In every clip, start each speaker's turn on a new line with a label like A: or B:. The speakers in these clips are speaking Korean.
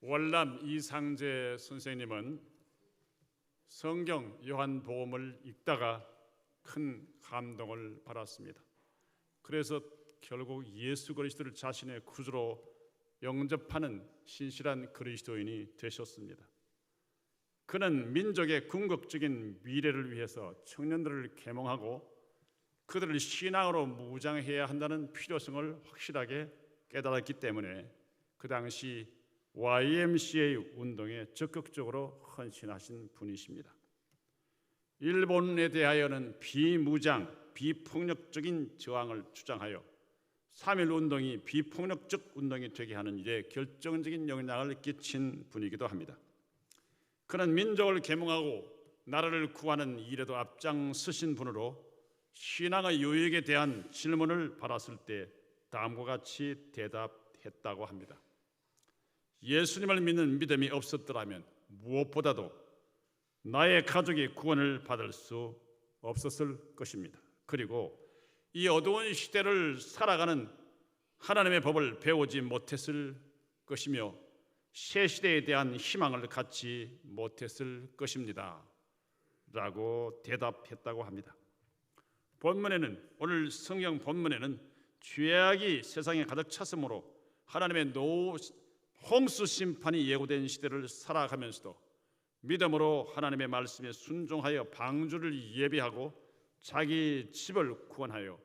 A: 월남 이상재 선생님은 성경 요한복음을 읽다가 큰 감동을 받았습니다. 그래서 결국 예수 그리스도를 자신의 구주로 영접하는 신실한 그리스도인이 되셨습니다. 그는 민족의 궁극적인 미래를 위해서 청년들을 계몽하고 그들을 신앙으로 무장해야 한다는 필요성을 확실하게 깨달았기 때문에 그 당시 YMCA 운동에 적극적으로 헌신하신 분이십니다. 일본에 대하여는 비무장, 비폭력적인 저항을 주장하여 3.1 운동이 비폭력적 운동이 되게 하는 일에 결정적인 영향을 끼친 분이기도 합니다. 그는 민족을 계몽하고 나라를 구하는 일에도 앞장서신 분으로 신앙의 요역에 대한 질문을 받았을 때 다음과 같이 대답했다고 합니다. 예수님을 믿는 믿음이 없었더라면 무엇보다도 나의 가족이 구원을 받을 수 없었을 것입니다. 그리고 이 어두운 시대를 살아가는 하나님의 법을 배우지 못했을 것이며 새 시대에 대한 희망을 갖지 못했을 것입니다 라고 대답했다고 합니다. 오늘 성경 본문에는 죄악이 세상에 가득 찼으므로 하나님의 홍수 심판이 예고된 시대를 살아가면서도 믿음으로 하나님의 말씀에 순종하여 방주를 예비하고 자기 집을 구원하여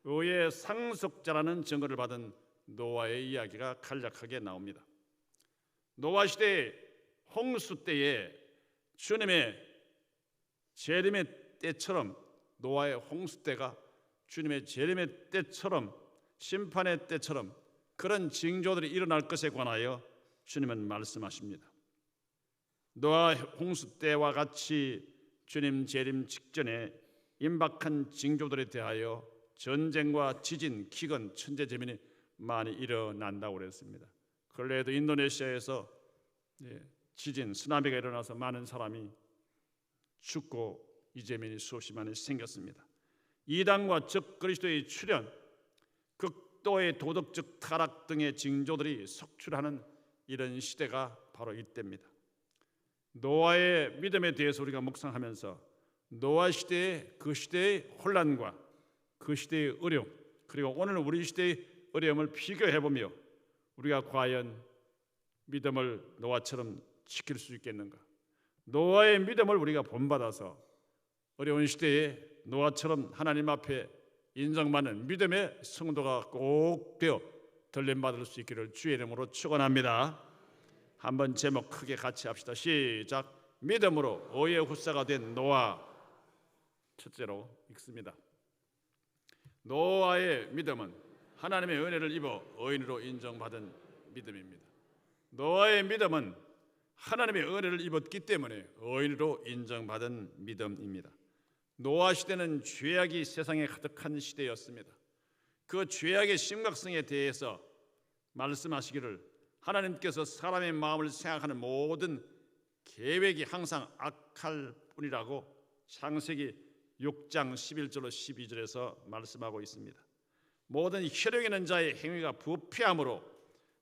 A: 의의 상속자라는 증거를 받은 노아의 이야기가 간략하게 나옵니다. 노아 시대의 홍수 때에 주님의 재림의 때처럼 노아의 홍수 때가 주님의 재림의 때처럼 심판의 때처럼 그런 징조들이 일어날 것에 관하여 주님은 말씀하십니다. 노아 홍수 때와 같이 주님 재림 직전에 임박한 징조들에 대하여 전쟁과 지진, 기근, 천재재민이 많이 일어난다고 그랬습니다. 근래에도 인도네시아에서 지진, 쓰나미가 일어나서 많은 사람이 죽고 이재민이 수없이 많이 생겼습니다. 이단과 적 그리스도의 출현, 극도의 도덕적 타락 등의 징조들이 속출하는 이런 시대가 바로 이때입니다. 노아의 믿음에 대해서 우리가 묵상하면서 노아 시대의 그 시대의 혼란과 그 시대의 어려움, 그리고 오늘 우리 시대의 어려움을 비교해보며 우리가 과연 믿음을 노아처럼 지킬 수 있겠는가? 노아의 믿음을 우리가 본받아서 어려운 시대에 노아처럼 하나님 앞에 인정받는 믿음의 성도가 꼭 되어 들림받을 수 있기를 주의 이름으로 축원합니다. 한번 제목 크게 같이 합시다. 시작. 믿음으로 의의 후사가 된 노아. 첫째로 읽습니다. 노아의 믿음은 하나님의 은혜를 입어 의인으로 인정받은 믿음입니다. 노아의 믿음은 하나님의 은혜를 입었기 때문에 의인으로 인정받은 믿음입니다. 노아 시대는 죄악이 세상에 가득한 시대였습니다. 그 죄악의 심각성에 대해서 말씀하시기를 하나님께서 사람의 마음을 생각하는 모든 계획이 항상 악할 뿐이라고 창세기 6장 11절로 12절에서 말씀하고 있습니다. 모든 혈육 있는 자의 행위가 부패함으로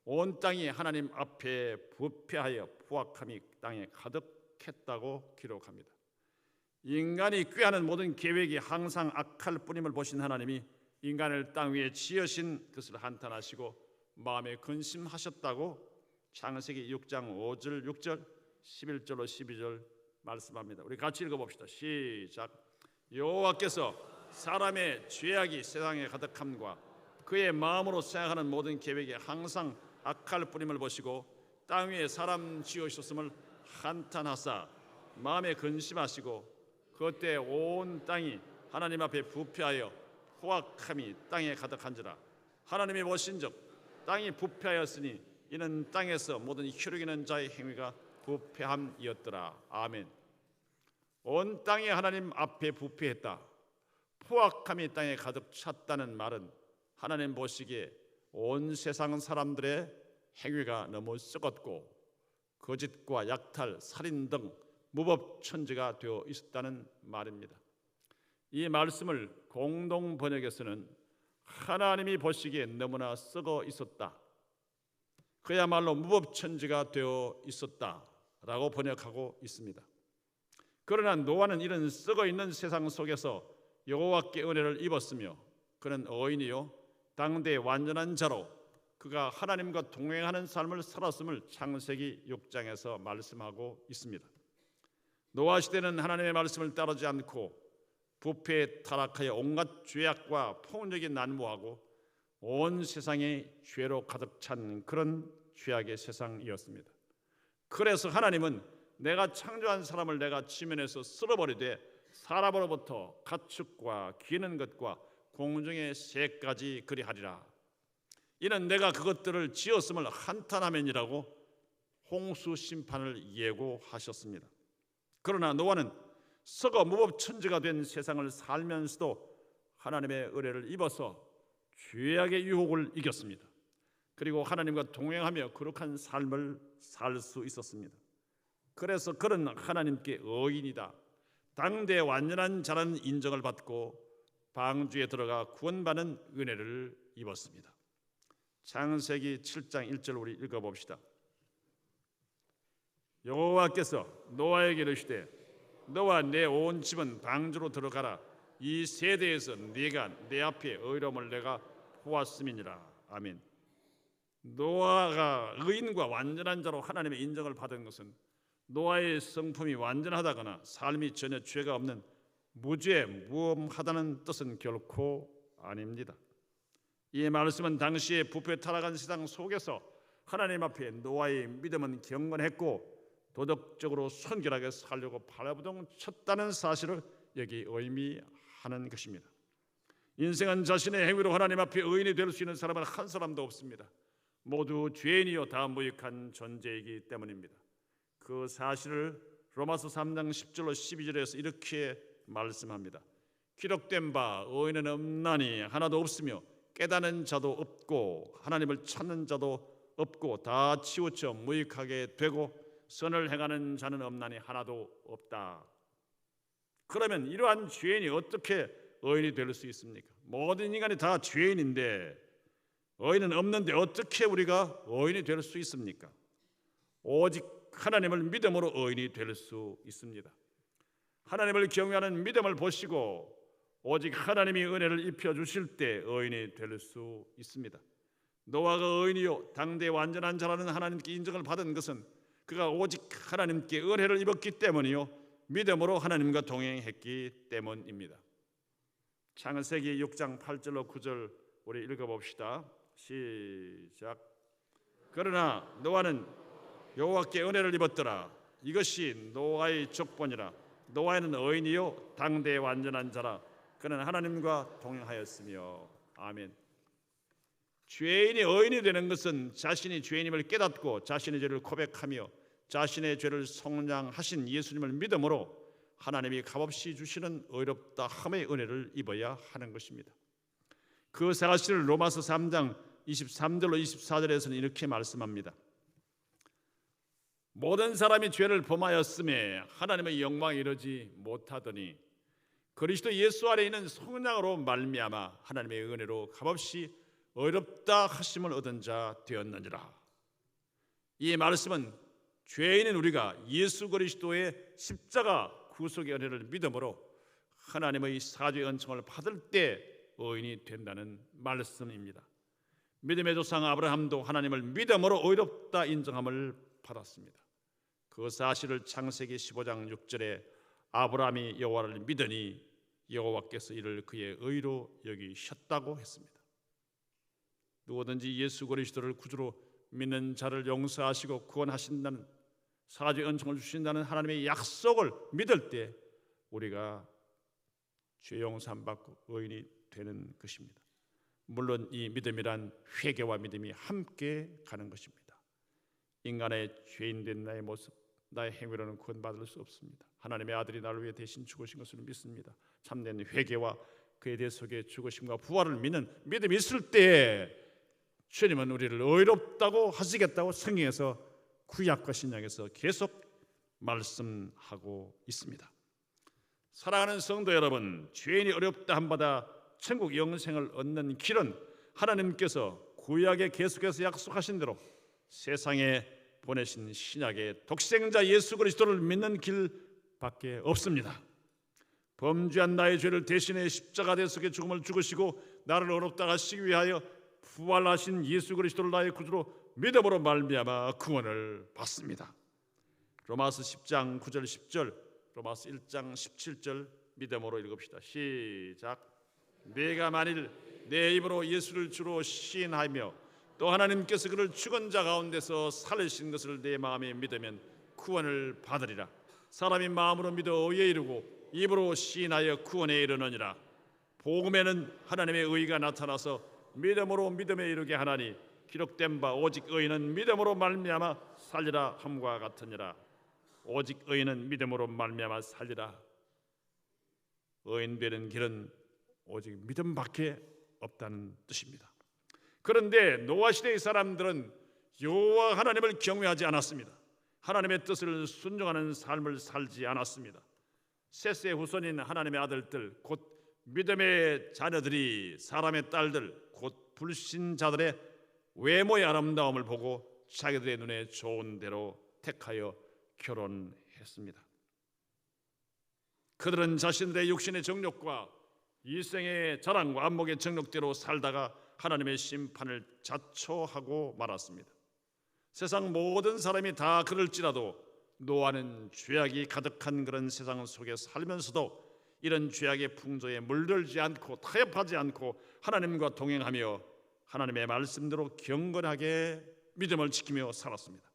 A: 온 땅이 하나님 앞에 부패하여 포악함이 땅에 가득했다고 기록합니다. 인간이 꾀하는 모든 계획이 항상 악할 뿐임을 보신 하나님이 인간을 땅 위에 지으신 것을 한탄하시고 마음에 근심하셨다고 창세기 6장 5절 6절 11절로 12절 말씀합니다. 우리 같이 읽어봅시다. 시작. 여호와께서 사람의 죄악이 세상에 가득함과 그의 마음으로 생각하는 모든 계획이 항상 악할 뿐임을 보시고 땅 위에 사람 지으셨음을 한탄하사 마음에 근심하시고 그때 온 땅이 하나님 앞에 부패하여 포악함이 땅에 가득한지라. 하나님이 보신즉 땅이 부패하였으니 이는 땅에서 모든 혈육 있는 자의 행위가 부패함이었더라. 아멘. 온 땅이 하나님 앞에 부패했다. 포악함이 땅에 가득 찼다는 말은 하나님 보시기에 온 세상 사람들의 행위가 너무 썩었고 거짓과 약탈, 살인 등 무법천지가 되어 있었다는 말입니다. 이 말씀을 공동 번역에서는 하나님이 보시기에 너무나 썩어 있었다, 그야말로 무법천지가 되어 있었다라고 번역하고 있습니다. 그러나 노아는 이런 썩어 있는 세상 속에서 여호와께 은혜를 입었으며 그는 의인이요 당대의 완전한 자로 그가 하나님과 동행하는 삶을 살았음을 창세기 6장에서 말씀하고 있습니다. 노아 시대는 하나님의 말씀을 따르지 않고 부패에 타락하여 온갖 죄악과 폭력이 난무하고 온 세상이 죄로 가득 찬 그런 죄악의 세상이었습니다. 그래서 하나님은 내가 창조한 사람을 내가 지면에서 쓸어버리되 사람으로부터 가축과 기는 것과 공중의 새까지 그리하리라. 이는 내가 그것들을 지었음을 한탄하면이라고 홍수 심판을 예고하셨습니다. 그러나 노아는 썩어 무법천지가 된 세상을 살면서도 하나님의 은혜를 입어서 죄악의 유혹을 이겼습니다. 그리고 하나님과 동행하며 거룩한 삶을 살 수 있었습니다. 그래서 그는 하나님께 의인이다, 당대 완전한 자라는 인정을 받고 방주에 들어가 구원받는 은혜를 입었습니다. 창세기 7장 1절 우리 읽어봅시다. 여호와께서 노아에게 이르시되 너와 내 온 집은 방주로 들어가라. 이 세대에서 네가 내 앞에 의로움을 내가 보았음이니라. 아멘. 노아가 의인과 완전한 자로 하나님의 인정을 받은 것은 노아의 성품이 완전하다거나 삶이 전혀 죄가 없는 무죄 무엄하다는 뜻은 결코 아닙니다. 이 말씀은 당시에 부패 타락한 세상 속에서 하나님 앞에 노아의 믿음은 경건했고 도덕적으로 순결하게 살려고 발버둥 쳤다는 사실을 여기 의미하는 것입니다. 인생은 자신의 행위로 하나님 앞에 의인이 될 수 있는 사람은 한 사람도 없습니다. 모두 죄인이요 다 무익한 존재이기 때문입니다. 그 사실을 로마서 3장 10절로 12절에서 이렇게 말씀합니다. 기록된 바 의인은 없나니 하나도 없으며 깨닫는 자도 없고 하나님을 찾는 자도 없고 다 치우쳐 무익하게 되고 선을 행하는 자는 없나니 하나도 없다. 그러면 이러한 죄인이 어떻게 의인이 될 수 있습니까? 모든 인간이 다 죄인인데 의인은 없는데 어떻게 우리가 의인이 될 수 있습니까? 오직 하나님을 믿음으로 의인이 될 수 있습니다. 하나님을 경외하는 믿음을 보시고 오직 하나님이 은혜를 입혀주실 때 의인이 될 수 있습니다. 노아가 의인이요 당대 완전한 자라는 하나님께 인정을 받은 것은 그가 오직 하나님께 은혜를 입었기 때문이요 믿음으로 하나님과 동행했기 때문입니다. 창세기 6장 8절로 9절 우리 읽어봅시다. 시작. 그러나 노아는 여호와께 은혜를 입었더라. 이것이 노아의 족본이라. 노아는 의인이요 당대의 완전한 자라. 그는 하나님과 동행하였으며. 아멘. 죄인이 의인이 되는 것은 자신이 죄인임을 깨닫고 자신의 죄를 고백하며 자신의 죄를 속량하신 예수님을 믿음으로 하나님이 값없이 주시는 의롭다 함의 은혜를 입어야 하는 것입니다. 그 사실을 로마서 3장 23절로 24절에서는 이렇게 말씀합니다. 모든 사람이 죄를 범하였음에 하나님의 영광에 이르지 못하더니 그리스도 예수 안에 있는 성령으로 말미암아 하나님의 은혜로 값없이 의롭다 하심을 얻은 자 되었느니라. 이 말씀은 죄인인 우리가 예수 그리스도의 십자가 구속의 은혜를 믿음으로 하나님의 사죄의 은총을 받을 때 의인이 된다는 말씀입니다. 믿음의 조상 아브라함도 하나님을 믿음으로 의롭다 인정함을 받았습니다. 그 사실을 창세기 15장 6절에 아브라함이 여호와를 믿으니 여호와께서 이를 그의 의로 여기셨다고 했습니다. 누구든지 예수 그리스도를 구주로 믿는 자를 용서하시고 구원하신다는 사죄 은총을 주신다는 하나님의 약속을 믿을 때 우리가 죄 용서함 받고 의인이 되는 것입니다. 물론 이 믿음이란 회개와 믿음이 함께 가는 것입니다. 인간의 죄인된 나의 모습, 나의 행위로는 구원받을 수 없습니다. 하나님의 아들이 나를 위해 대신 죽으신 것을 믿습니다. 참된 회개와 그에 대해 속에 죽으심과 부활을 믿는 믿음이 있을 때 주님은 우리를 의롭다고 하시겠다고 성경에서 구약과 신약에서 계속 말씀하고 있습니다. 사랑하는 성도 여러분, 죄인이 어렵다 한바다 천국 영생을 얻는 길은 하나님께서 구약에 계속해서 약속하신 대로 세상에 보내신 신약의 독생자 예수 그리스도를 믿는 길밖에 없습니다. 범죄한 나의 죄를 대신해 십자가 대속의 죽음을 죽으시고 나를 의롭다 하시기 위하여 부활하신 예수 그리스도를 나의 구주로 믿음으로 말미암아 구원을 받습니다. 로마서 10장 9절 10절, 로마서 1장 17절 믿음으로 읽읍시다. 시작. 내가 만일 내 입으로 예수를 주로 시인하며 또 하나님께서 그를 죽은 자 가운데서 살리신 것을 내 마음에 믿으면 구원을 받으리라. 사람이 마음으로 믿어 의에 이르고 입으로 시인하여 구원에 이르느니라. 복음에는 하나님의 의가 나타나서 믿음으로 믿음에 이르게 하나니 기록된 바 오직 의인은 믿음으로 말미암아 살리라 함과 같으니라. 오직 의인은 믿음으로 말미암아 살리라. 의인 되는 길은 오직 믿음밖에 없다는 뜻입니다. 그런데 노아 시대의 사람들은 여호와 하나님을 경외하지 않았습니다. 하나님의 뜻을 순종하는 삶을 살지 않았습니다. 셋의 후손인 하나님의 아들들, 곧 믿음의 자녀들이 사람의 딸들, 곧 불신자들의 외모의 아름다움을 보고 자기들의 눈에 좋은 대로 택하여 결혼했습니다. 그들은 자신들의 육신의 정욕과 이생의 자랑과 안목의 정욕대로 살다가 하나님의 심판을 자초하고 말았습니다. 세상 모든 사람이 다 그럴지라도 노아는 죄악이 가득한 그런 세상 속에 살면서도 이런 죄악의 풍조에 물들지 않고 타협하지 않고 하나님과 동행하며 하나님의 말씀대로 경건하게 믿음을 지키며 살았습니다.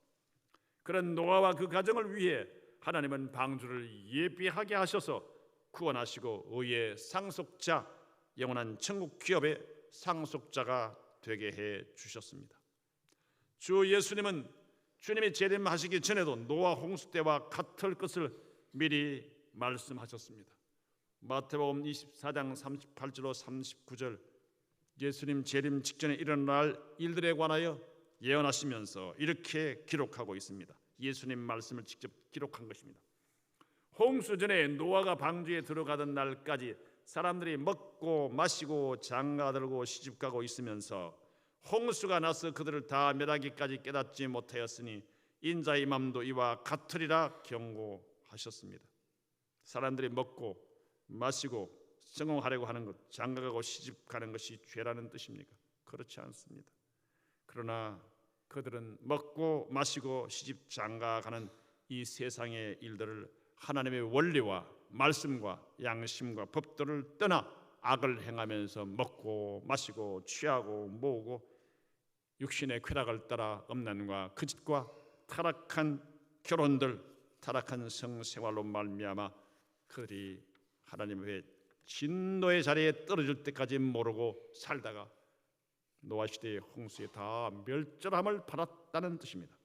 A: 그런 노아와 그 가정을 위해 하나님은 방주를 예비하게 하셔서 구원하시고 의의 상속자, 영원한 천국 기업의 상속자가 되게 해 주셨습니다. 주 예수님은 주님이 재림하시기 전에도 노아 홍수 때와 같을 것을 미리 말씀하셨습니다. 마태복음 24장 38절로 39절, 예수님 재림 직전에 일어날 일들에 관하여 예언하시면서 이렇게 기록하고 있습니다. 예수님 말씀을 직접 기록한 것입니다. 홍수 전에 노아가 방주에 들어가던 날까지 사람들이 먹고 마시고 장가들고 시집가고 있으면서 홍수가 나서 그들을 다 멸하기까지 깨닫지 못하였으니 인자의 맘도 이와 같으리라 경고하셨습니다. 사람들이 먹고 마시고 성공하려고 하는 것, 장가가고 시집가는 것이 죄라는 뜻입니까? 그렇지 않습니다. 그러나 그들은 먹고 마시고 시집 장가가는 이 세상의 일들을 하나님의 원리와 말씀과 양심과 법도를 떠나 악을 행하면서 먹고 마시고 취하고 모으고 육신의 쾌락을 따라 음란과 거짓과 타락한 결혼들, 타락한 성생활로 말미암아 그들이 하나님의 진노의 자리에 떨어질 때까지 모르고 살다가 노아 시대의 홍수에 다 멸절함을 받았다는 뜻입니다.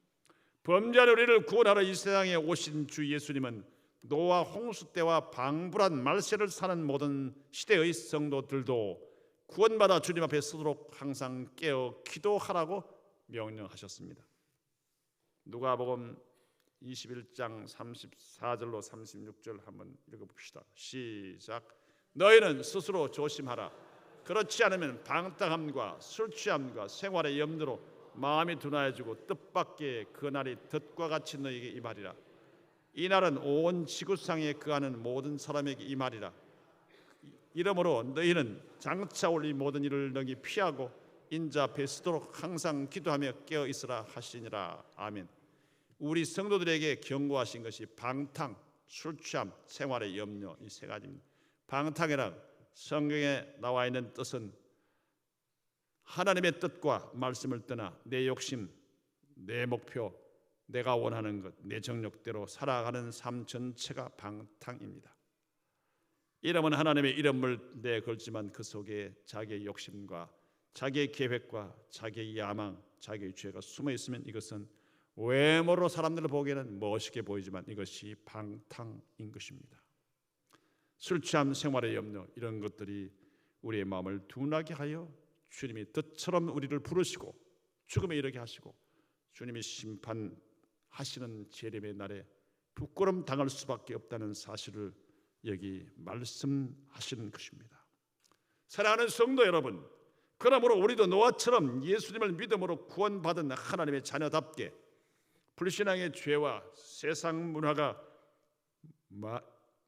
A: 범죄한 우리를 구원하러 이 세상에 오신 주 예수님은 노아 홍수 때와 방불한 말세를 사는 모든 시대의 성도들도 구원받아 주님 앞에 서도록 항상 깨어 기도하라고 명령하셨습니다. 누가복음 21장 34절로 36절 한번 읽어봅시다. 시작. 너희는 스스로 조심하라. 그렇지 않으면 방탕함과 술취함과 생활의 염려로 마음이 둔하여지고 뜻밖의 그 날이 덫과 같이 너희에게 임하리라. 이 날은 온 지구상에 거하는 모든 사람에게 임하리라. 이러므로 너희는 장차 올 이 모든 일을 능히 피하고 인자 앞에 서도록 항상 기도하며 깨어 있으라 하시니라. 아멘. 우리 성도들에게 경고하신 것이 방탕, 술취함, 생활의 염려, 이 세 가지입니다. 방탕이란 성경에 나와 있는 뜻은 하나님의 뜻과 말씀을 떠나 내 욕심, 내 목표, 내가 원하는 것, 내 정욕대로 살아가는 삶 전체가 방탕입니다. 이름은 하나님의 이름을 내걸지만 그 속에 자기의 욕심과 자기의 계획과 자기의 야망, 자기의 죄가 숨어 있으면 이것은 외모로 사람들을 보기에는 멋있게 보이지만 이것이 방탕인 것입니다. 술 취함, 생활의 염려, 이런 것들이 우리의 마음을 둔하게 하여 주님이 뜻처럼 우리를 부르시고 죽음에 이르게 하시고 주님이 심판하시는 재림의 날에 부끄럼 당할 수밖에 없다는 사실을 여기 말씀하시는 것입니다. 사랑하는 성도 여러분, 그러므로 우리도 노아처럼 예수님을 믿음으로 구원받은 하나님의 자녀답게 불신앙의 죄와 세상 문화가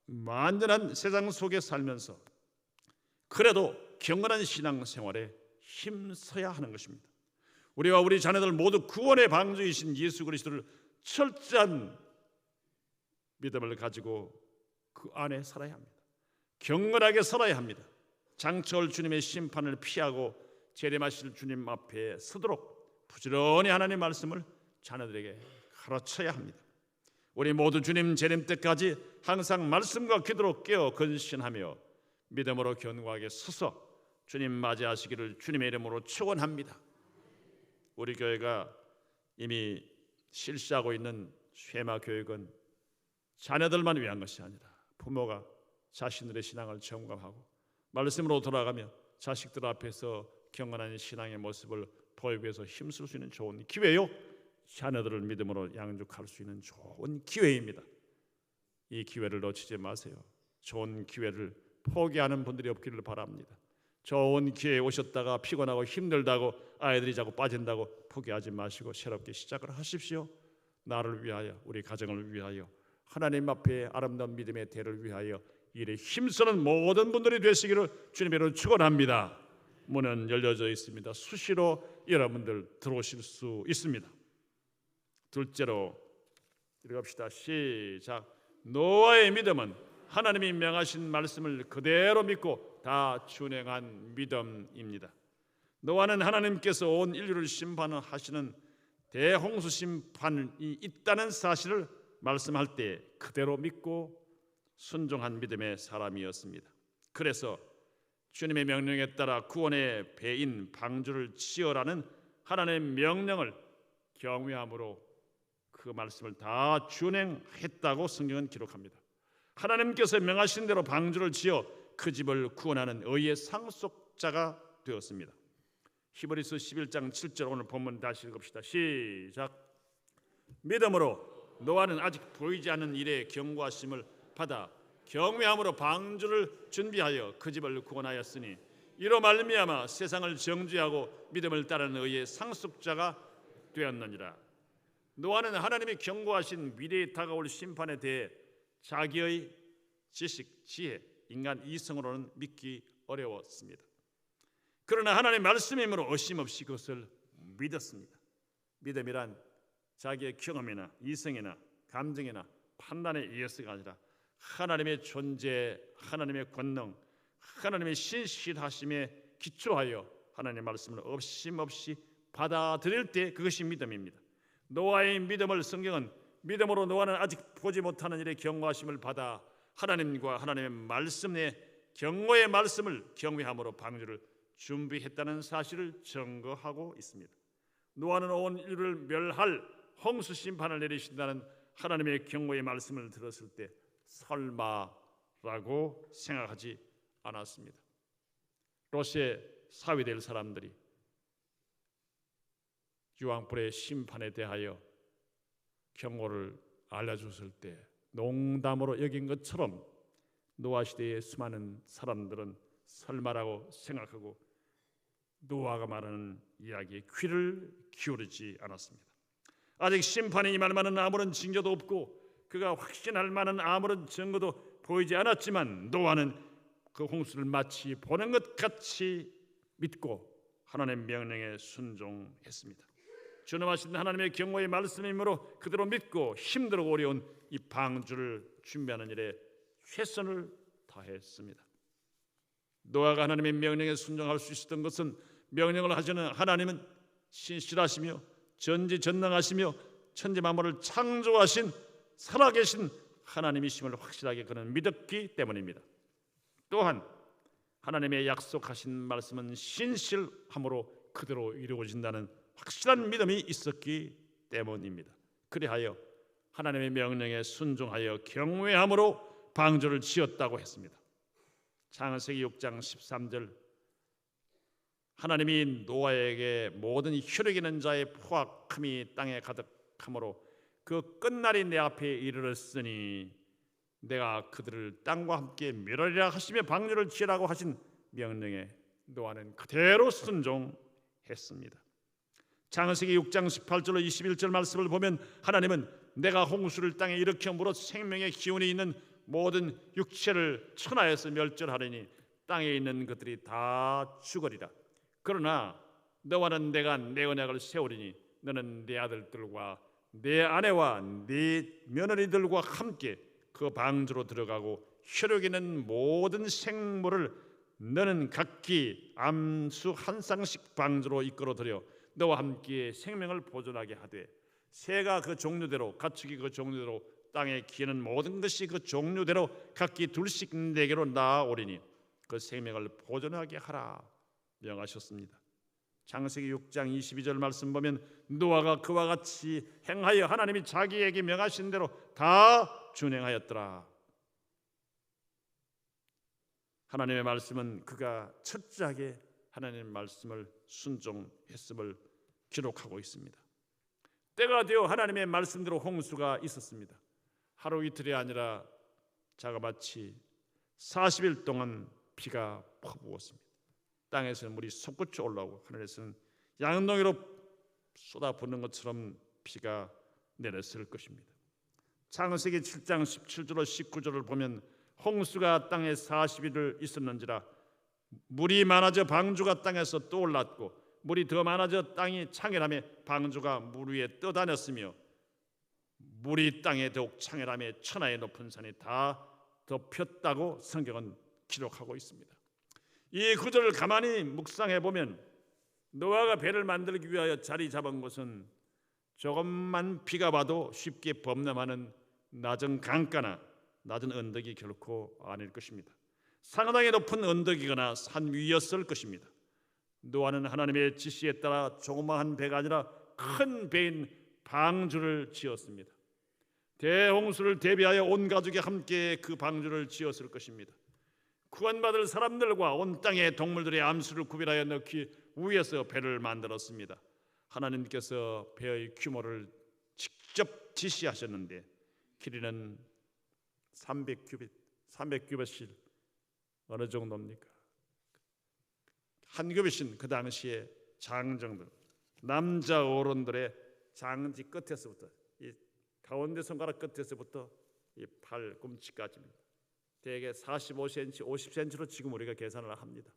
A: 만연한 세상 속에 살면서 그래도 경건한 신앙생활에 힘써야 하는 것입니다. 우리와 우리 자녀들 모두 구원의 방주이신 예수 그리스도를 철저한 믿음을 가지고 그 안에 살아야 합니다. 경건하게 살아야 합니다. 장차올 주님의 심판을 피하고 재림하실 주님 앞에 서도록 부지런히 하나님의 말씀을 자녀들에게 가르쳐야 합니다. 우리 모두 주님 재림 때까지 항상 말씀과 기도로 깨어 근신하며 믿음으로 견고하게 서서 주님 맞이하시기를 주님의 이름으로 축원합니다. 우리 교회가 이미 실시하고 있는 쉐마 교육은 자녀들만 위한 것이 아니라 부모가 자신들의 신앙을 점검하고 말씀으로 돌아가며 자식들 앞에서 경건한 신앙의 모습을 보이기 위해서 힘쓸 수 있는 좋은 기회요. 자녀들을 믿음으로 양육할 수 있는 좋은 기회입니다. 이 기회를 놓치지 마세요. 좋은 기회를 포기하는 분들이 없기를 바랍니다. 좋은 기회에 오셨다가 피곤하고 힘들다고 아이들이 자꾸 빠진다고 포기하지 마시고 새롭게 시작을 하십시오. 나를 위하여, 우리 가정을 위하여, 하나님 앞에 아름다운 믿음의 대를 위하여 일에 힘쓰는 모든 분들이 되시기를 주님으로 축원합니다. 문은 열려져 있습니다. 수시로 여러분들 들어오실 수 있습니다. 둘째로 읽읍시다. 시작. 노아의 믿음은 하나님이 명하신 말씀을 그대로 믿고 다 준행한 믿음입니다. 노아는 하나님께서 온 인류를 심판하시는 대홍수 심판이 있다는 사실을 말씀할 때 그대로 믿고 순종한 믿음의 사람이었습니다. 그래서 주님의 명령에 따라 구원의 배인 방주를 지으라는 하나님의 명령을 경외함으로 그 말씀을 다 준행했다고 성경은 기록합니다. 하나님께서 명하신 대로 방주를 지어 그 집을 구원하는 의의 상속자가 되었습니다. 히브리서 11장 7절 오늘 본문 다시 읽읍시다. 시작. 믿음으로 노아는 아직 보이지 않는 일에 경고하심을 받아 경외함으로 방주를 준비하여 그 집을 구원하였으니 이로 말미암아 세상을 정죄하고 믿음을 따르는 의의 상속자가 되었느니라. 노아는 하나님이 경고하신 미래에 다가올 심판에 대해 자기의 지식, 지혜, 인간 이성으로는 믿기 어려웠습니다. 그러나 하나님의 말씀이므로 의심없이 그것을 믿었습니다. 믿음이란 자기의 경험이나 이성이나 감정이나 판단에 의해서가 아니라 하나님의 존재, 하나님의 권능, 하나님의 신실하심에 기초하여 하나님의 말씀을 의심없이 받아들일 때 그것이 믿음입니다. 노아의 믿음을 성경은 믿음으로 노아는 아직 보지 못하는 일에 경고하심을 받아 하나님과 하나님의 말씀의 경고의 말씀을 경외함으로 방주를 준비했다는 사실을 증거하고 있습니다. 노아는 온 인류를 멸할 홍수 심판을 내리신다는 하나님의 경고의 말씀을 들었을 때 설마라고 생각하지 않았습니다. 롯의 사위될 사람들이 유황불의 심판에 대하여 경고를 알려줬을 때 농담으로 여긴 것처럼 노아 시대의 수많은 사람들은 설마라고 생각하고 노아가 말하는 이야기에 귀를 기울이지 않았습니다. 아직 심판이 임할 만한 아무런 징조도 없고 그가 확신할 만한 아무런 증거도 보이지 않았지만 노아는 그 홍수를 마치 보는 것 같이 믿고 하나님의 명령에 순종했습니다. 준엄하신 하나님의 경고의 말씀이므로 그대로 믿고 힘들고 어려운 이 방주를 준비하는 일에 최선을 다했습니다. 노아가 하나님의 명령에 순종할 수 있었던 것은 명령을 하시는 하나님은 신실하시며 전지전능하시며 천지 만물을 창조하신 살아계신 하나님이심을 확실하게 그는 믿었기 때문입니다. 또한 하나님의 약속하신 말씀은 신실함으로 그대로 이루어진다는 확실한 믿음이 있었기 때문입니다. 그리하여 하나님의 명령에 순종하여 경외함으로 방주를 지었다고 했습니다. 창세기 6장 13절 하나님이 노아에게 모든 혈육 있는 자의 포악함이 땅에 가득함으로 그 끝날이 내 앞에 이르렀으니 내가 그들을 땅과 함께 멸하리라 하시며 방주를 지으라고 하신 명령에 노아는 그대로 순종했습니다. 창세기 6장 18절로 21절 말씀을 보면 하나님은 내가 홍수를 땅에 일으켜 생명의 기운이 있는 모든 육체를 천하에서 멸절하리니 땅에 있는 것들이 다 죽으리라. 그러나 너와는 내가 내 언약을 세우리니 너는 내 아들들과 내 아내와 네 며느리들과 함께 그 방주로 들어가고 혈육 있는 모든 생물을 너는 각기 암수 한 쌍씩 방주로 이끌어들여 너와 함께 생명을 보존하게 하되 새가 그 종류대로 가축이 그 종류대로 땅에 기는 모든 것이 그 종류대로 각기 둘씩 내게로 나아오리니 그 생명을 보존하게 하라 명하셨습니다. 창세기 6장 22절 말씀 보면 노아가 그와 같이 행하여 하나님이 자기에게 명하신 대로 다 준행하였더라. 하나님의 말씀은 그가 철저하게 하나님의 말씀을 순종했음을 기록하고 있습니다. 때가 되어 하나님의 말씀대로 홍수가 있었습니다. 하루 이틀이 아니라 자그마치 40일 동안 비가 퍼부었습니다. 땅에서는 물이 솟구쳐 올라오고 하늘에서는 양동이로 쏟아붓는 것처럼 비가 내렸을 것입니다. 창세기 7장 17절로 19절을 보면 홍수가 땅에 40일을 있었는지라 물이 많아져 방주가 땅에서 떠올랐고 물이 더 많아져 땅이 창혈하며 방주가 물 위에 떠다녔으며 물이 땅에 더욱 창혈하며 천하의 높은 산이 다 덮였다고 성경은 기록하고 있습니다. 이 구절을 가만히 묵상해 보면 노아가 배를 만들기 위하여 자리 잡은 곳은 조금만 비가 와도 쉽게 범람하는 낮은 강가나 낮은 언덕이 결코 아닐 것입니다. 상당히 높은 언덕이거나 산 위였을 것입니다. 노아는 하나님의 지시에 따라 조그마한 배가 아니라 큰 배인 방주를 지었습니다. 대홍수를 대비하여 온 가족이 함께 그 방주를 지었을 것입니다. 구원받을 사람들과 온 땅의 동물들의 암수를 구별하여 넣기 위해서 배를 만들었습니다. 하나님께서 배의 규모를 직접 지시하셨는데 길이는 300규빗씩 어느 정도입니까? 한 규빗은 그 당시에 장정들, 남자 어른들의 장지 끝에서부터 이 가운데 손가락 끝에서부터 이 팔꿈치까지입니다. 대개 45cm, 50cm로 지금 우리가 계산을 합니다.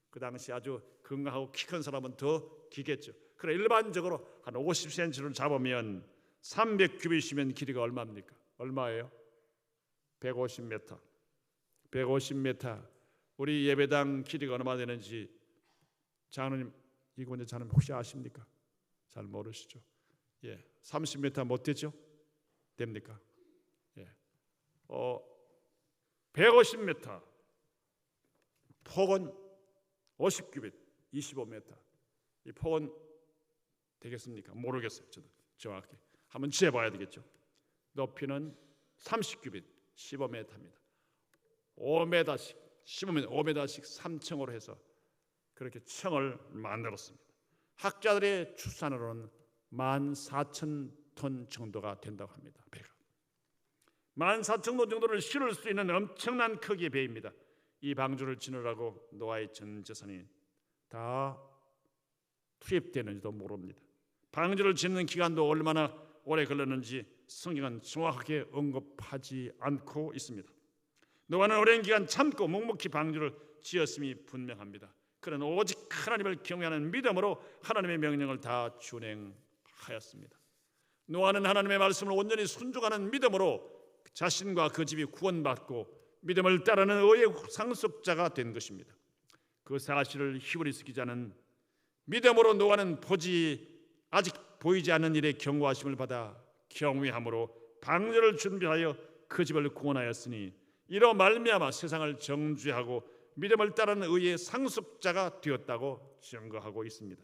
A: 그 당시 아주 건강하고 키 큰 사람은 더 기겠죠. 그래 일반적으로 한 50cm를 잡으면 300규빗이면 길이가 얼마입니까? 얼마예요? 150m. 150m. 우리 예배당 길이가 얼마 되는지 장로님, 이곳에 장로님 혹시 아십니까? 잘 모르시죠? 예, 30m 못 되죠? 됩니까? 예, 150m. 폭은 50규빗, 25m. 이 폭은 되겠습니까? 모르겠어요. 저도 정확히 한번 재봐야 되겠죠. 높이는 30규빗, 15m입니다. 5m씩, 15m, 5m씩 3층으로 해서 그렇게 층을 만들었습니다. 학자들의 추산으로는 14,000톤 정도가 된다고 합니다. 배가 14,000톤 정도를 실을 수 있는 엄청난 크기의 배입니다. 이 방주를 지느라고 노아의 전 재산이 다 투입되는지도 모릅니다. 방주를 짓는 기간도 얼마나 오래 걸렸는지 성경은 정확하게 언급하지 않고 있습니다. 노아는 오랜 기간 참고 묵묵히 방주를 지었음이 분명합니다. 그는 오직 하나님을 경외하는 믿음으로 하나님의 명령을 다 준행하였습니다. 노아는 하나님의 말씀을 온전히 순종하는 믿음으로 자신과 그 집이 구원받고 믿음을 따르는 의의 상속자가 된 것입니다. 그 사실을 히브리서 기자는 믿음으로 노아는 아직 보이지 않는 일에 경고하심을 받아 경외함으로 방주를 준비하여 그 집을 구원하였으니 이로 말미암아 세상을 정죄하고 믿음을 따르는 의의 상속자가 되었다고 증거하고 있습니다.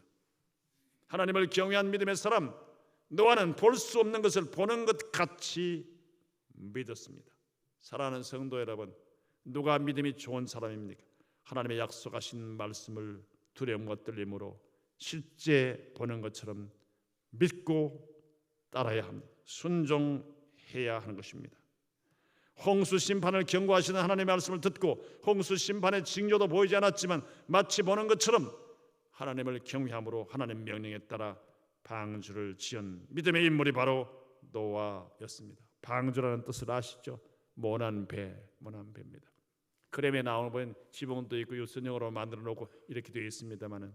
A: 하나님을 경외한 믿음의 사람 노아는 볼 수 없는 것을 보는 것 같이 믿었습니다. 사랑하는 성도 여러분, 누가 믿음이 좋은 사람입니까? 하나님의 약속하신 말씀을 두려움과 떨림으로 실제 보는 것처럼 믿고 따라야 합니다. 순종해야 하는 것입니다. 홍수 심판을 경고하시는 하나님의 말씀을 듣고 홍수 심판의 징조도 보이지 않았지만 마치 보는 것처럼 하나님을 경외함으로 하나님 명령에 따라 방주를 지은 믿음의 인물이 바로 노아였습니다. 방주라는 뜻을 아시죠? 모난 배, 모난 배입니다. 그램에 나오는 보면 지붕도 있고 유선형으로 만들어 놓고 이렇게 되어 있습니다만은,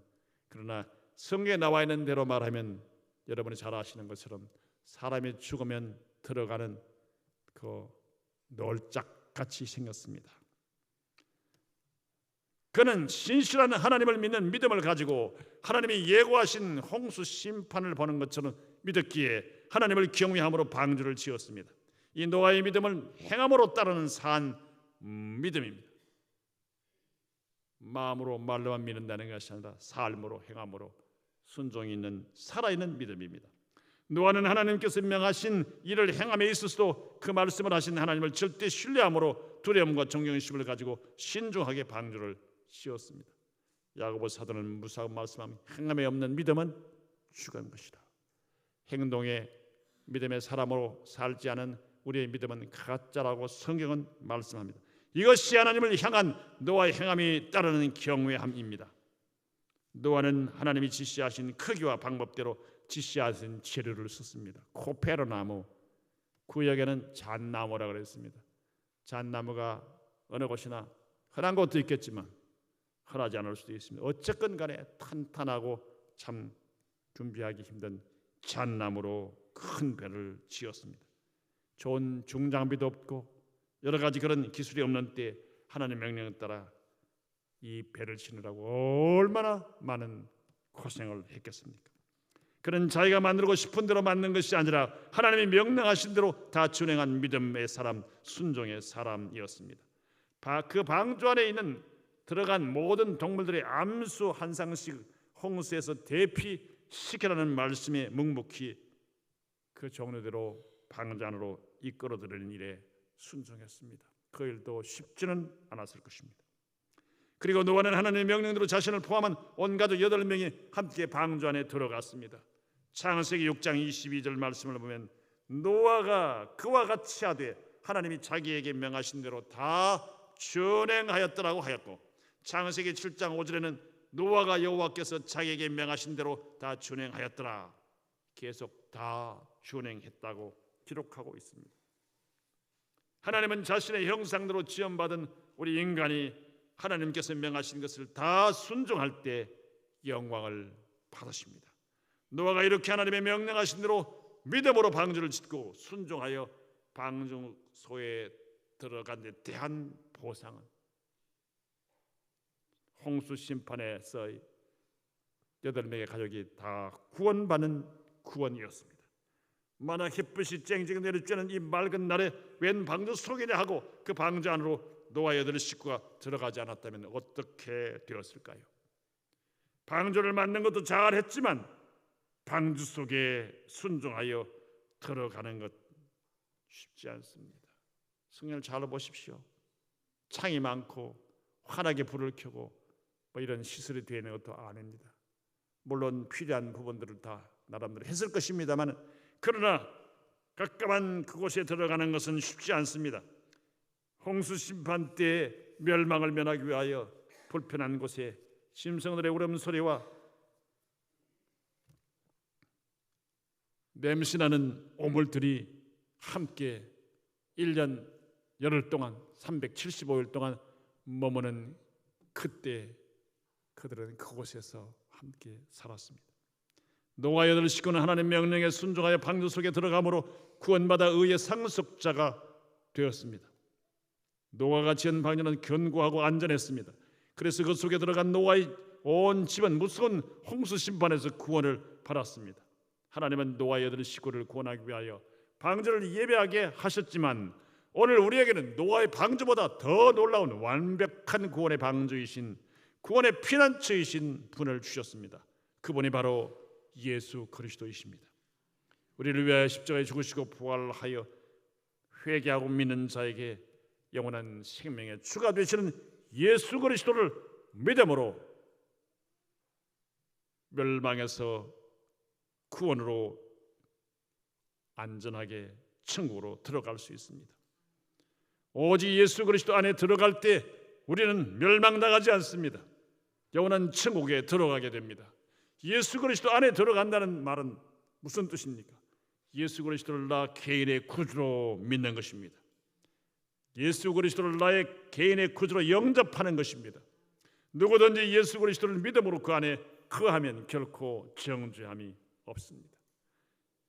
A: 그러나 성경에 나와 있는 대로 말하면 여러분이 잘 아시는 것처럼 사람이 죽으면 들어가는 그 널짝같이 생겼습니다. 그는 신실한 하나님을 믿는 믿음을 가지고 하나님이 예고하신 홍수 심판을 보는 것처럼 믿었기에 하나님을 경외함으로 방주를 지었습니다. 이 노아의 믿음을 행함으로 따르는 산 믿음입니다. 마음으로 말로만 믿는다는 것이 아니라 삶으로 행함으로 순종이 있는 살아있는 믿음입니다. 노아는 하나님께서 명하신 일을 행함에 있어서도 그 말씀을 하신 하나님을 절대 신뢰함으로 두려움과 존경심을 가지고 신중하게 방주를 지었습니다. 야고보 사도는 무사하고 말씀합니다. 행함에 없는 믿음은 죽은 것이다. 행동에 믿음의 사람으로 살지 않은 우리의 믿음은 가짜라고 성경은 말씀합니다. 이것이 하나님을 향한 노아의 행함이 따르는 경외함입니다. 노아는 하나님이 지시하신 크기와 방법대로 지시하신 재료를 썼습니다. 코페르나무, 구역에는 잣나무라고 그랬습니다. 잣나무가 어느 곳이나 흔한 곳도 있겠지만 흔하지 않을 수도 있습니다. 어쨌건 간에 탄탄하고 참 준비하기 힘든 잣나무로 큰 배를 지었습니다. 좋은 중장비도 없고 여러 가지 그런 기술이 없는 때 하나님의 명령에 따라 이 배를 치느라고 얼마나 많은 고생을 했겠습니까? 그는 자기가 만들고 싶은 대로 만든 것이 아니라 하나님이 명령하신 대로 다 준행한 믿음의 사람, 순종의 사람이었습니다. 그 방주 안에 있는 들어간 모든 동물들의 암수 한 상씩 홍수에서 대피시키라는 말씀에 묵묵히 그 종류대로 방주 안으로 이끌어들이는 일에 순종했습니다. 그 일도 쉽지는 않았을 것입니다. 그리고 노아는 하나님의 명령대로 자신을 포함한 온 가족 8명이 함께 방주 안에 들어갔습니다. 창세기 6장 22절 말씀을 보면 노아가 그와 같이 하되 하나님이 자기에게 명하신 대로 다 준행하였더라고 하였고, 창세기 7장 5절에는 노아가 여호와께서 자기에게 명하신 대로 다 준행하였더라, 계속 다 준행했다고 기록하고 있습니다. 하나님은 자신의 형상대로 지음받은 우리 인간이 하나님께서 명하신 것을 다 순종할 때 영광을 받으십니다. 노아가 이렇게 하나님의 명령하신 대로 믿음으로 방주를 짓고 순종하여 방주소에 들어간 데 대한 보상은 홍수 심판에서 8명의 가족이 다 구원받는 구원이었습니다. 만약 햇빛이 쨍쨍 내리쬐는 이 맑은 날에 웬 방주 속이냐 하고 그 방주 안으로 노아 8 식구가 들어가지 않았다면 어떻게 되었을까요? 방주를 만든 것도 잘했지만 방주 속에 순종하여 들어가는 것 쉽지 않습니다. 성경을 잘 보십시오. 창이 많고 환하게 불을 켜고 이런 시설이 되는 것도 아닙니다. 물론 필요한 부분들을 다 나름대로 했을 것입니다만, 그러나 깜깜한 그곳에 들어가는 것은 쉽지 않습니다. 홍수 심판 때 멸망을 면하기 위하여 불편한 곳에 짐승들의 울음소리와 냄새나는 오물들이 함께 1년 열흘 동안 375일 동안 머무는 그때 그들은 그곳에서 함께 살았습니다. 노아 8 식구는 하나님 명령에 순종하여 방주 속에 들어감으로 구원받아 의의 상속자가 되었습니다. 노아가 지은 방주는 견고하고 안전했습니다. 그래서 그 속에 들어간 노아의 온 집은 무서운 홍수 심판에서 구원을 받았습니다. 하나님은 노아 8 식구를 구원하기 위하여 방주를 예배하게 하셨지만 오늘 우리에게는 노아의 방주보다 더 놀라운 완벽한 구원의 방주이신, 구원의 피난처이신 분을 주셨습니다. 그분이 바로 예수 그리스도이십니다. 우리를 위하여 십자가에 죽으시고 부활하여 회개하고 믿는 자에게 영원한 생명의 주가 되시는 예수 그리스도를 믿음으로 멸망에서 구원으로 안전하게 천국으로 들어갈 수 있습니다. 오직 예수 그리스도 안에 들어갈 때 우리는 멸망당하지 않습니다. 영원한 천국에 들어가게 됩니다. 예수 그리스도 안에 들어간다는 말은 무슨 뜻입니까? 예수 그리스도를 나 개인의 구주로 믿는 것입니다. 예수 그리스도를 나의 개인의 구주로 영접하는 것입니다. 누구든지 예수 그리스도를 믿음으로 그 안에 거하면 결코 정죄함이 없습니다.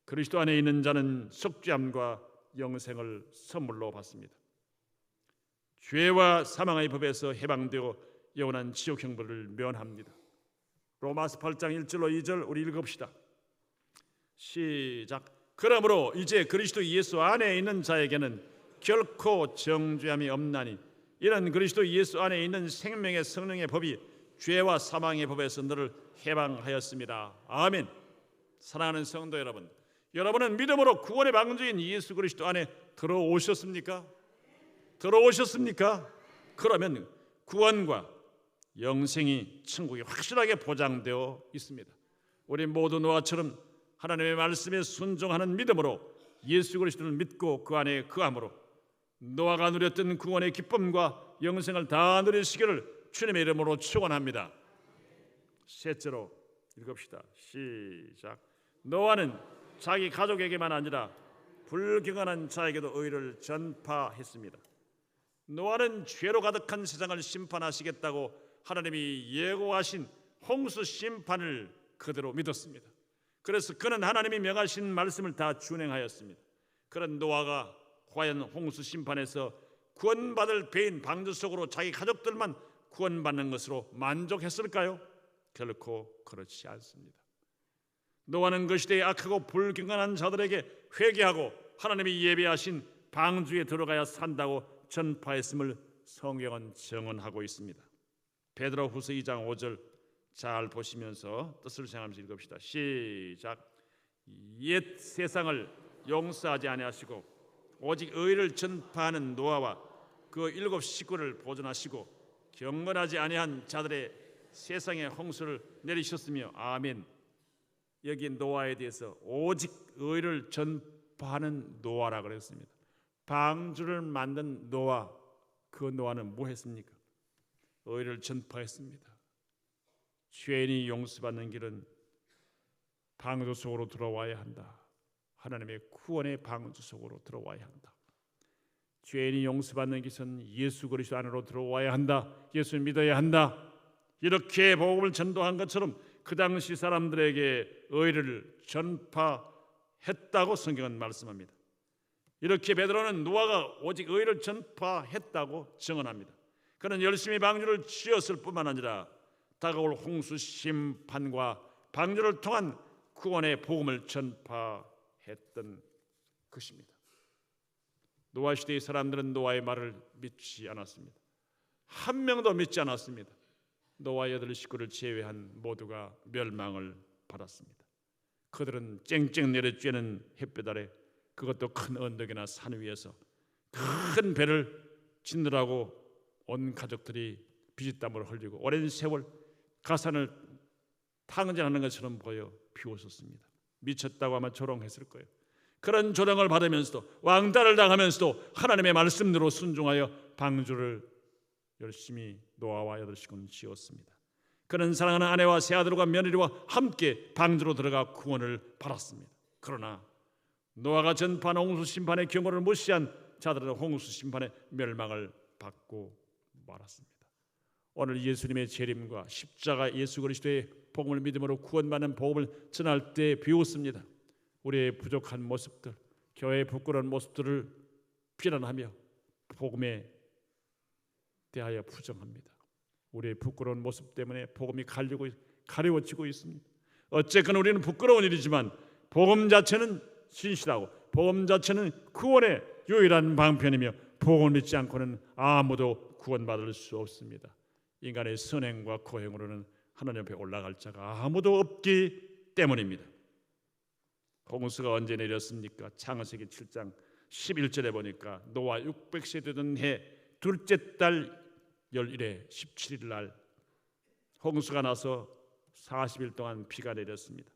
A: 그리스도 안에 있는 자는 속죄함과 영생을 선물로 받습니다. 죄와 사망의 법에서 해방되어 영원한 지옥 형벌을 면합니다. 로마서 8장 1절로 2절 우리 읽읍시다. 시작. 그러므로 이제 그리스도 예수 안에 있는 자에게는 결코 정죄함이 없나니 이는 그리스도 예수 안에 있는 생명의 성령의 법이 죄와 사망의 법에서 너를 해방하였습니다. 아멘. 사랑하는 성도 여러분, 여러분은 믿음으로 구원의 방주인 예수 그리스도 안에 들어오셨습니까? 들어오셨습니까? 그러면 구원과 영생이 천국에 확실하게 보장되어 있습니다. 우리 모두 노아처럼 하나님의 말씀에 순종하는 믿음으로 예수 그리스도를 믿고 그 안에 거함으로 노아가 누렸던 구원의 기쁨과 영생을 다 누리시기를 주님의 이름으로 축원합니다. 셋째로 읽읍시다. 시작. 노아는 자기 가족에게만 아니라 불경건한 자에게도 의를 전파했습니다. 노아는 죄로 가득한 세상을 심판하시겠다고 하나님이 예고하신 홍수 심판을 그대로 믿었습니다. 그래서 그는 하나님이 명하신 말씀을 다 준행하였습니다. 그런 노아가 과연 홍수 심판에서 구원받을 배인 방주 속으로 자기 가족들만 구원받는 것으로 만족했을까요? 결코 그렇지 않습니다. 노아는 그 시대의 악하고 불경건한 자들에게 회개하고 하나님이 예배하신 방주에 들어가야 산다고 전파했음을 성경은 증언하고 있습니다. 베드로후서 2장 5절 잘 보시면서 뜻을 생각하면서 읽읍시다. 시작. 옛 세상을 용서하지 아니하시고 오직 의를 전파하는 노아와 그 7 식구를 보존하시고 경건하지 아니한 자들의 세상에 홍수를 내리셨으며 아멘. 여기 노아에 대해서 오직 의를 전파하는 노아라 그랬습니다. 방주를 만든 노아, 그 노아는 뭐 했습니까? 의를 전파했습니다. 죄인이 용서받는 길은 방주 속으로 들어와야 한다. 하나님의 구원의 방주 속으로 들어와야 한다. 죄인이 용서받는 길은 예수 그리스도 안으로 들어와야 한다. 예수 믿어야 한다. 이렇게 복음을 전도한 것처럼 그 당시 사람들에게 의를 전파했다고 성경은 말씀합니다. 이렇게 베드로는 노아가 오직 의를 전파했다고 증언합니다. 그는 열심히 방주를 지었을 뿐만 아니라 다가올 홍수 심판과 방주를 통한 구원의 복음을 전파했던 것입니다. 노아 시대의 사람들은 노아의 말을 믿지 않았습니다. 한 명도 믿지 않았습니다. 노아 8 식구를 제외한 모두가 멸망을 받았습니다. 그들은 쨍쨍 내려쬐는 햇볕 아래, 그것도 큰 언덕이나 산 위에서 큰 배를 짓느라고 온 가족들이 피땀을 흘리고 오랜 세월 가산을 탕진하는 것처럼 보여 비웃었습니다. 미쳤다고 아마 조롱했을 거예요. 그런 조롱을 받으면서도 왕따를 당하면서도 하나님의 말씀대로 순종하여 방주를 열심히 노아와 8 식구는 지었습니다. 그는 사랑하는 아내와 세 아들과 며느리와 함께 방주로 들어가 구원을 받았습니다. 그러나 노아가 전파한 홍수 심판의 경고를 무시한 자들은 홍수 심판의 멸망을 받고 말았습니다. 오늘 예수님의 재림과 십자가 예수 그리스도의 복음을 믿음으로 구원받는 복음을 전할 때 비웃습니다. 우리의 부족한 모습들, 교회의 부끄러운 모습들을 비난하며 복음에 대하여 부정합니다. 우리의 부끄러운 모습 때문에 복음이 가려워지고 있습니다. 어쨌거나 우리는 부끄러운 일이지만 복음 자체는 신실하고 복음 자체는 구원의 유일한 방편이며 복음을 믿지 않고는 아무도 구원받을 수 없습니다. 인간의 선행과 고행으로는 하나님 앞에 올라갈 자가 아무도 없기 때문입니다. 홍수가 언제 내렸습니까? 창세기 7장 11절에 보니까 노아 600세 되던 해 둘째 달 11회 17일 날 홍수가 나서 40일 동안 비가 내렸습니다.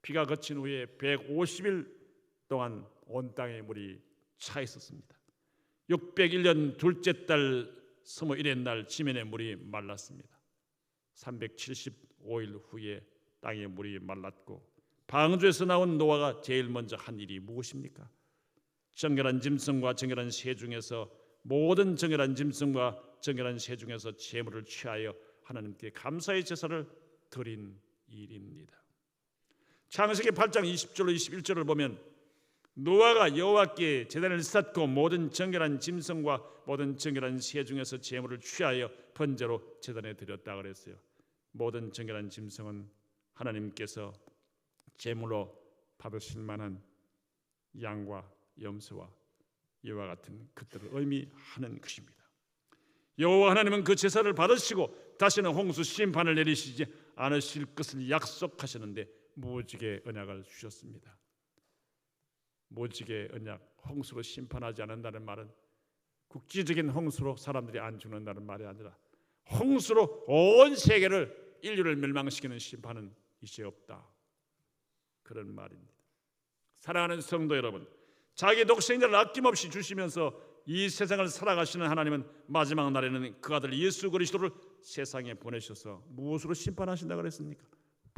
A: 비가 그친 후에 150일 동안 온 땅에 물이 차 있었습니다. 601년 둘째 달 21의 날 지면의 물이 말랐습니다. 375일 후에 땅의 물이 말랐고 방주에서 나온 노아가 제일 먼저 한 일이 무엇입니까? 정결한 짐승과 정결한 새 중에서 모든 정결한 짐승과 정결한 새 중에서 제물을 취하여 하나님께 감사의 제사를 드린 일입니다. 창세기 8장 20절로 21절을 보면 노아가 여호와께 제단을 쌓고 모든 정결한 짐승과 모든 정결한 새 중에서 제물을 취하여 번제로 제단에 드렸다 그랬어요. 모든 정결한 짐승은 하나님께서 제물로 받으실 만한 양과 염소와 이와 같은 것들을 의미하는 것입니다. 여호와 하나님은 그 제사를 받으시고 다시는 홍수 심판을 내리시지 않으실 것을 약속하셨는데 무지개 언약을 주셨습니다. 무지개 언약, 홍수로 심판하지 않는다는 말은 국지적인 홍수로 사람들이 안 죽는다는 말이 아니라 홍수로 온 세계를 인류를 멸망시키는 심판은 이제 없다, 그런 말입니다. 사랑하는 성도 여러분, 자기 독생자를 아낌없이 주시면서 이 세상을 살아가시는 하나님은 마지막 날에는 그 아들 예수 그리스도를 세상에 보내셔서 무엇으로 심판하신다 그랬습니까?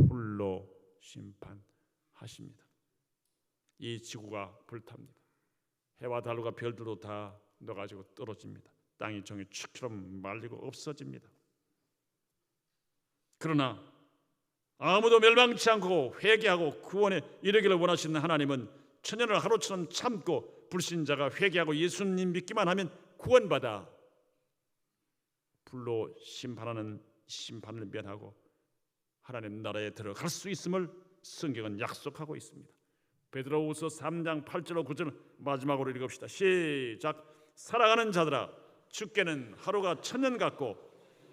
A: 불로 심판하십니다. 이 지구가 불탑니다. 해와 달과 별들도 다 녹아지고 떨어집니다. 땅이 종이 축처럼 말리고 없어집니다. 그러나 아무도 멸망치 않고 회개하고 구원에 이르기를 원하시는 하나님은 천년을 하루처럼 참고 불신자가 회개하고 예수님 믿기만 하면 구원받아 불로 심판하는 심판을 면하고 하나님 나라에 들어갈 수 있음을 성경은 약속하고 있습니다. 베드로후서 3장 8절로 9절 마지막으로 읽읍시다. 시작. 사랑하는 자들아, 주께는 하루가 천년 같고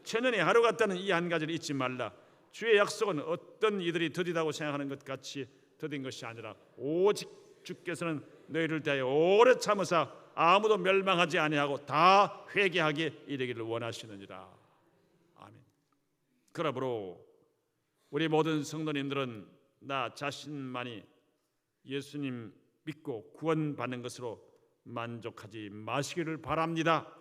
A: 천년이 하루 같다는 이 한 가지를 잊지 말라. 주의 약속은 어떤 이들이 더디다고 생각하는 것 같이 더딘 것이 아니라 오직 주께서는 너희를 대하여 오래 참으사 아무도 멸망하지 아니하고 다 회개하게 이르기를 원하시느니라. 아멘. 그러므로 우리 모든 성도님들은 나 자신만이 예수님 믿고 구원받는 것으로 만족하지 마시기를 바랍니다.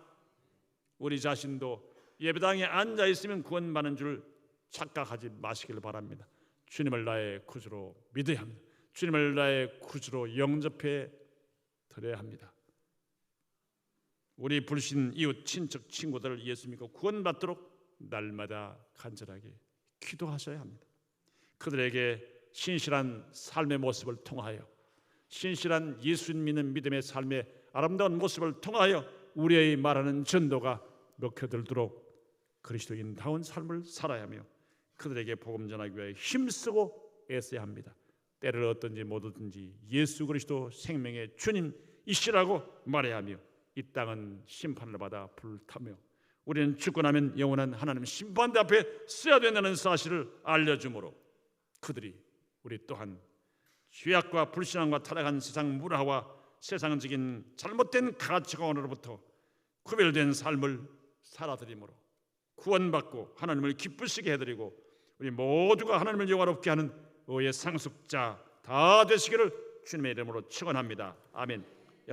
A: 우리 자신도 예배당에 앉아 있으면 구원받는 줄 착각하지 마시기를 바랍니다. 주님을 나의 구주로 믿어야 합니다. 주님을 나의 구주로 영접해 드려야 합니다. 우리 불신 이웃 친척 친구들을 예수 믿고 구원받도록 날마다 간절하게 기도하셔야 합니다. 그들에게 신실한 삶의 모습을 통하여 신실한 예수 믿는 믿음의 삶의 아름다운 모습을 통하여 우리의 말하는 전도가 먹혀들도록 그리스도인다운 삶을 살아야 하며 그들에게 복음 전하기 위해 힘쓰고 애써야 합니다. 때를 얻든지 못 얻든지 예수 그리스도 생명의 주님이시라고 말해야 하며 이 땅은 심판을 받아 불타며 우리는 죽고 나면 영원한 하나님 심판대 앞에 서야 된다는 사실을 알려주므로 그들이 우리 또한 죄악과 불신앙과 타락한 세상 문화와 세상적인 잘못된 가치관으로부터 구별된 삶을 살아드리므로 구원받고 하나님을 기쁘시게 해드리고 우리 모두가 하나님을 영화롭게 하는 의의 상속자 다 되시기를 주님의 이름으로 축원합니다. 아멘.